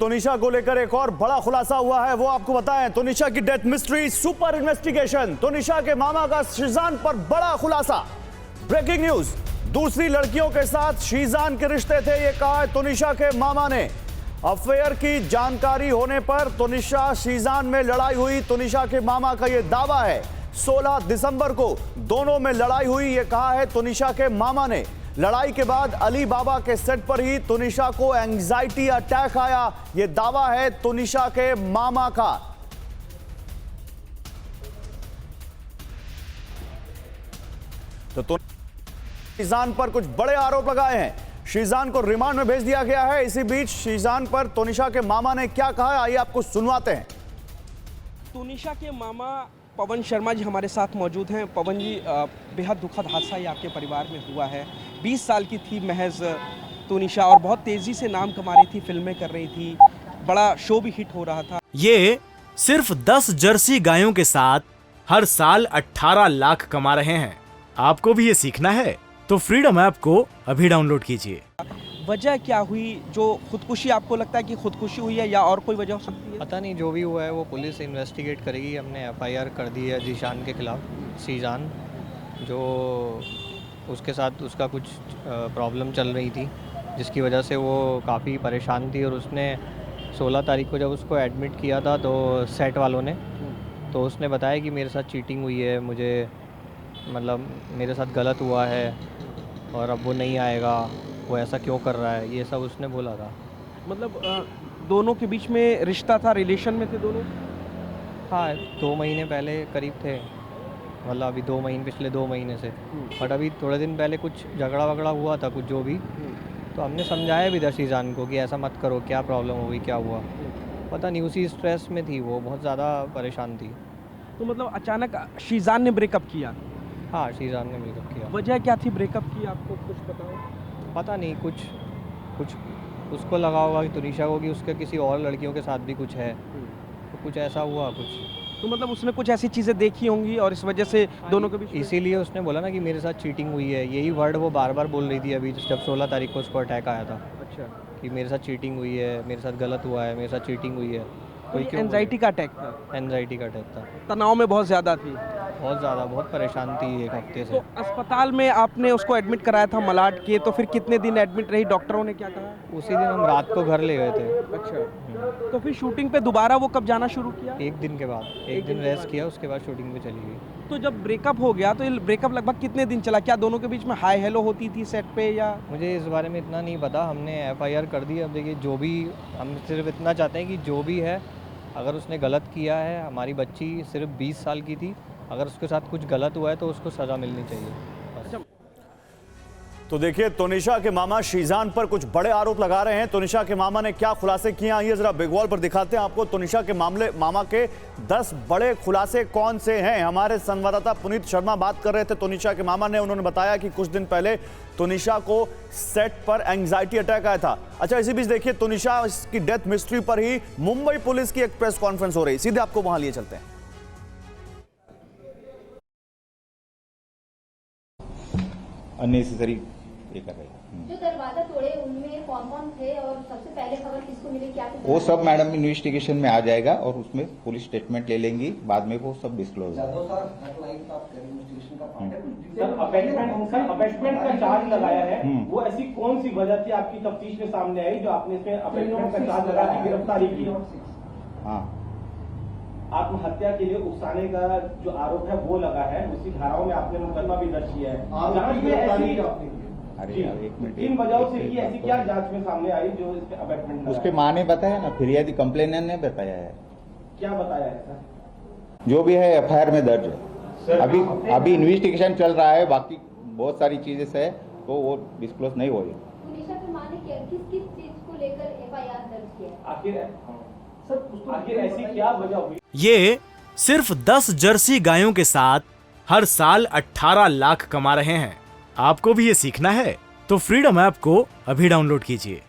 तोनिशा को लेकर एक और बड़ा खुलासा हुआ है, वो आपको बताएं। तोनिशा की डेथ मिस्ट्री, सुपर इन्वेस्टिगेशन। तोनिशा के मामा का शीजान पर बड़ा खुलासा। ब्रेकिंग न्यूज, दूसरी लड़कियों के साथ शीजान के रिश्ते थे, ये कहा है तोनिशा के मामा ने। अफेयर की जानकारी होने पर तोनिशा शीजान में लड़ाई हुई, तोनिशा के मामा का यह दावा है। 16 दिसंबर को दोनों में लड़ाई हुई, यह कहा है तोनिशा के मामा ने। लड़ाई के बाद अली बाबा के सेट पर ही तोनिशा को एंजाइटी अटैक आया, यह दावा है तोनिशा के मामा का। तो शीजान पर कुछ बड़े आरोप लगाए हैं। शीजान को रिमांड में भेज दिया गया है। इसी बीच शीजान पर तोनिशा के मामा ने क्या कहा है, आइए आपको सुनवाते हैं। तोनिशा के मामा पवन शर्मा जी हमारे साथ मौजूद हैं। पवन जी, बेहद दुखद हादसा ये आपके परिवार में हुआ है। 20 साल की थी महज तोनिशा और बहुत तेजी से नाम कमा रही थी, फिल्में कर रही थी, बड़ा शो भी हिट हो रहा था। ये सिर्फ 10 जर्सी गायों के साथ हर साल 18 लाख कमा रहे हैं। आपको भी ये सीखना है तो फ्रीडम ऐप को अभी डाउनलोड कीजिए। वजह क्या हुई जो खुदकुशी, आपको लगता है कि खुदकुशी हुई है या और कोई वजह हो सकती है? पता नहीं, जो भी हुआ है वो पुलिस इन्वेस्टिगेट करेगी। हमने एफआईआर कर दी है जीशान के खिलाफ। शीजान जो उसके साथ उसका कुछ प्रॉब्लम चल रही थी, जिसकी वजह से वो काफ़ी परेशान थी। और उसने 16 तारीख को जब उसको एडमिट किया था तो सेट वालों ने तो उसने बताया कि मेरे साथ चीटिंग हुई है, मुझे मतलब मेरे साथ गलत हुआ है और अब वो नहीं आएगा, वो ऐसा क्यों कर रहा है, ये सब उसने बोला था। मतलब दोनों के बीच में रिश्ता था, रिलेशन में थे दोनों? हाँ, 2 महीने पहले करीब थे, मतलब अभी 2 महीने, पिछले 2 महीने से। बट अभी थोड़े दिन पहले कुछ झगड़ा वगड़ा हुआ था, कुछ जो भी, तो हमने समझाया भी था शीजान को कि ऐसा मत करो, क्या प्रॉब्लम हो गई, क्या हुआ। पता नहीं, उसी स्ट्रेस में थी वो, बहुत ज़्यादा परेशान थी। तो मतलब अचानक शीजान ने ब्रेकअप किया? हाँ, शीजान ने ब्रेकअप किया। वजह क्या थी ब्रेकअप की, आपको कुछ बताओ? पता नहीं, कुछ उसको लगा होगा कि तोनिशा को कि उसके किसी और लड़कियों के साथ भी कुछ है, तो कुछ ऐसा हुआ कुछ। तो मतलब उसने कुछ ऐसी चीज़ें देखी होंगी और इस वजह से दोनों के बीच। इसीलिए उसने बोला ना कि मेरे साथ चीटिंग हुई है, यही वर्ड वो बार बार बोल रही थी अभी जब 16 तारीख को उसको अटैक आया था। अच्छा, कि मेरे साथ चीटिंग हुई है, मेरे साथ गलत हुआ है, मेरे साथ चीटिंग हुई है। कोई क्यों? एंजाइटी का अटैक था? एंजाइटी का अटैक था, तनाव में बहुत ज़्यादा थी? बहुत ज़्यादा, बहुत परेशान थी 1 हफ्ते से। तो अस्पताल में आपने उसको एडमिट कराया था मलाड के, तो फिर कितने दिन एडमिट रही, डॉक्टरों ने क्या कहा? उसी दिन हम रात को घर ले गए थे। अच्छा, तो फिर शूटिंग पे दोबारा वो कब जाना शुरू किया? 1 दिन के बाद, एक दिन रेस्ट किया, उसके बाद शूटिंग पे चली गई। तो जब ब्रेकअप हो गया तो ये ब्रेकअप लगभग कितने दिन चला? क्या दोनों के बीच में हाय हेलो होती थी सेट पे या? मुझे इस बारे में इतना नहीं पता, हमने एफआईआर कर दी। अब देखिए, जो भी, हम सिर्फ इतना चाहते हैं कि जो भी है, अगर उसने गलत किया है, हमारी बच्ची सिर्फ 20 साल की थी, अगर उसके साथ कुछ गलत हुआ है तो उसको सज़ा मिलनी चाहिए। तो देखिए, तोनिशा के मामा शीजान पर कुछ बड़े आरोप लगा रहे हैं। तोनिशा के मामा ने क्या खुलासे किए, आइए जरा बिग वॉल पर दिखाते हैं आपको। तोनिशा के मामा के 10 बड़े खुलासे कौन से हैं, हमारे संवाददाता पुनीत शर्मा बात कर रहे थे तोनिशा के मामा ने। उन्होंने बताया कि कुछ दिन पहले तोनिशा को सेट पर एंजाइटी अटैक आया था। अच्छा, इसी बीच देखिए, तोनिशा की डेथ मिस्ट्री पर ही मुंबई पुलिस की एक प्रेस कॉन्फ्रेंस हो रही, सीधे आपको वहां लिए चलते हैं। अननेसेसरी ये कर रही है। जो दरवाजा तोड़े उनमें कौन-कौन थे और सबसे पहले खबर किसको मिली, क्या वो सब मैडम इन्वेस्टिगेशन में आ जाएगा और उसमें पुलिस स्टेटमेंट ले लेंगी, बाद में वो सब डिस्क्लोज होगा। अबैटमेंट का चार्ज लगाया है, वो ऐसी कौन सी वजह थी आपकी तफ्तीश में सामने आई जो आपने इसमें अबैटमेंट का चार्ज लगा के गिरफ्तारी की? हाँ, आत्महत्या के लिए उकसाने का जो आरोप है वो लगा है, उसी धाराओं में आपने मुकदमा भी दर्ज किया है। जांच में ऐसी इन वजहों से की, ऐसी क्या जांच में सामने आई जो इस पे अबैटमेंट? उसके माँ ने बताया ना, फिरियादी कंप्लेनर ने बताया है। क्या बताया है सर? जो भी है एफआईआर में दर्ज है। अभी इन्वेस्टिगेशन चल रहा है, बाकी बहुत सारी चीजें है तो वो डिस्क्लोज नहीं हो रही। तोनिशा की मां ने किस चीज को लेकर एफआईआर दर्ज किया? आखिर ऐसी क्या वजह हुई? ये सिर्फ 10 जर्सी गायों के साथ हर साल 18 लाख कमा रहे हैं। आपको भी ये सीखना है तो फ्रीडम ऐप को अभी डाउनलोड कीजिए।